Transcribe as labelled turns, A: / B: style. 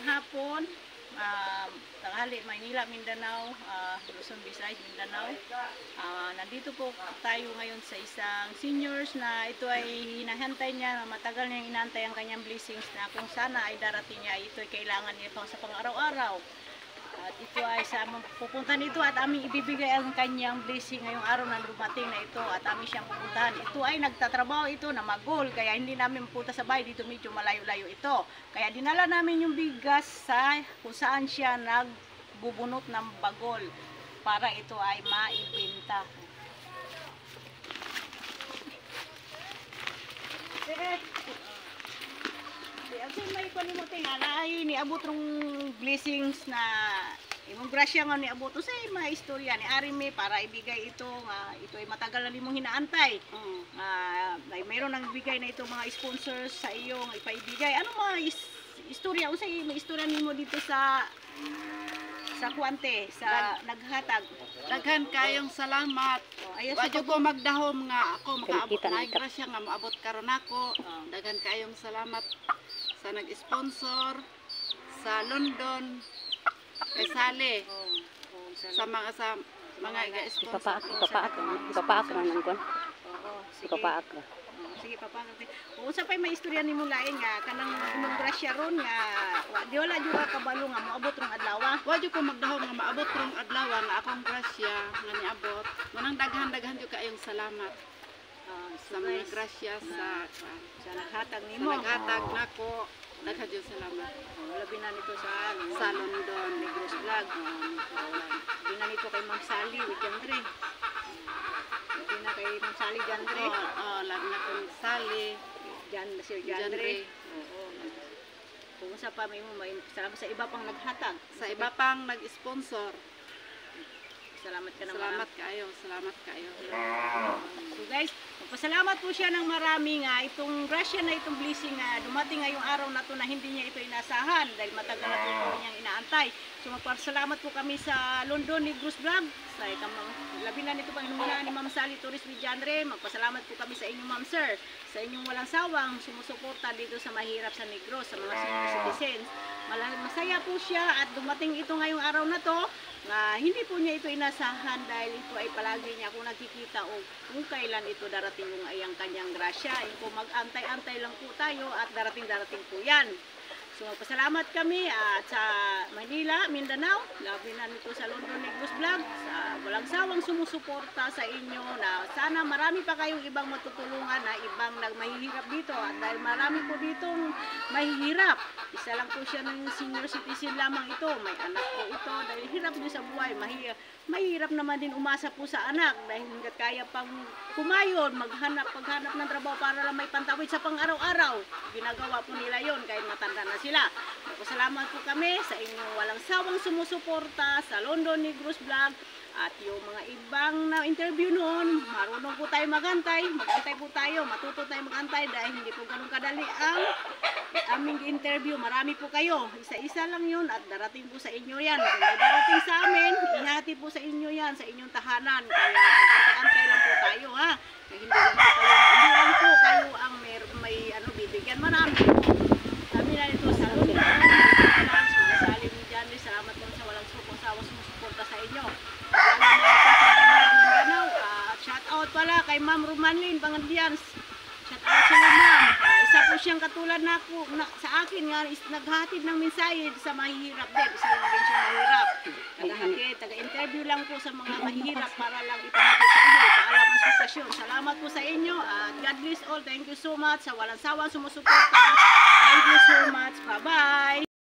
A: hapon, tanghali, Maynila, Mindanao, Luzon, Visayas, Mindanao. Nandito po tayo ngayon sa isang seniors na ito ay hinahantay niya, matagal niyang inantay ang kanyang blessings na kung sana ay darating niya, ito ay kailangan niya pang sa pang-araw-araw. At ito ay sa pupunta nito at aming ibibigay ang kanyang blessing ngayong araw na dumating na ito at aming siyang pupuntahan. Ito ay nagtatrabaho ito na magol kaya hindi namin pupunta sa bahay, dito medyo malayo-layo ito. Kaya dinala namin yung bigas sa kung saan siya nagbubunot ng bagol para ito ay maibenta. Kasi may panimutin nga na ay niabot rong blessings na imong grasya nga niabot sa mga istorya ni Arime para ibigay ito nga ito ay matagal na nimong hinaantay. Mayroon nang bigay na ito mga sponsors sa iyo nga ipaibigay. Ano mga istorya unsay may istorya nimo dito sa kuante sa naghatag?
B: Daghan kayong salamat. Wadyo ko magdahom nga ako makaabot na grasya nga maabot karon ako. Daghan kayong salamat sa nag-sponsor sa London kay Sale. Sa mga ga-sponsor.
C: Ipapaak na nang kon.
A: Sige.
C: Ipapaak na.
A: Sige, papaak. Unsa pay may istorya nimo lain nga kanang imong grasya ron nga di wala jud ka kabalo nga moabot rong adlaw.
B: Wadyo ko magdahom nga maabot rong adlaw nga akong grasya nga niabot. Manang daghan jud kayong salamat. Sa mga grasya
A: sa naghatag nimo.
B: Sa naghatag nako. Daghan jud salamat.
A: Labi na nito sa
B: London
A: Negros Vlog. Labi na nito kay Ma'am Sally Jandre. Labi na kay Ma'am Sally Jandre.
B: Labi na kay Sally
A: Sir Jandre. Kung sa pa may salamat sa iba pang naghatag.
B: Sa iba pang nag-sponsor.
A: Salamat ka naman.
B: Salamat kayo.
A: So guys, magpasalamat po siya ng marami nga itong grasya na itong blessing na dumating ngayong araw na to na hindi niya ito inasahan dahil matagal na po niyang inaantay. So magpasalamat po kami sa London Negros Vlog. Labi na nito pang inumunaan ni Ma'am Sally Torres Villandre. Magpasalamat po kami sa inyong Ma'am Sir, sa inyong walang sawang sumusuporta dito sa mahirap sa Negros, sa mga senior citizens. Masaya po siya at dumating ito ngayong araw na to na hindi po niya ito inasahan dahil ito ay palagi niya kung nakikita o kung kailan ito darating yung ayang kanyang grasya. Kung mag-antay-antay lang po tayo at darating po yan. So magpasalamat kami at sa Manila, Mindanao, labi na nito sa London Negros Vlog, sa walang sawang sumusuporta sa inyo na sana marami pa kayong ibang matutulungan na ibang mahihirap dito at dahil marami po ditong mahihirap. Isa lang po siya ng senior citizen lamang ito, may anak po ito dahil hirap din sa buhay, mahirap naman din umasa po sa anak dahil hanggat kaya pang kumayon, paghanap ng trabaho para lang may pantawid sa pang-araw-araw. Ginagawa po nila yon kahit matanda na sila. Salamat po kami sa inyong walang sawang sumusuporta sa London Negros Vlog at yung mga ibang na interview noon, marunong po tayo magantay po tayo, matuto tayo magantay dahil hindi po ganun kadali ang aming interview. Marami po kayo, isa-isa lang yun at darating po sa inyo yan. Kung may darating sa amin, ihati po sa inyo yan, sa inyong tahanan. Kaya magantay-antay lang po tayo ha. Hindi lang po kayo ang may bibigyan. Marami kami na ito sa London. Sally Villandre, salamat po sa walang sumusuporta sa inyo. Shout out pala kay Ma'am Romanlin Pangandians. Shout out sa Ma'am. Isa po siyang katulad na ako sa akin nga naghatid ng mensahe sa mahihirap din. Isa lang din siya mahirap. Taga-interview lang po sa mga mahihirap para lang ipahatid sa inyo. Paalam ang sitwasyon. Salamat po sa inyo. God bless all. Thank you so much sa walang sawang sumusuporta. Thank you so much. Bye-bye.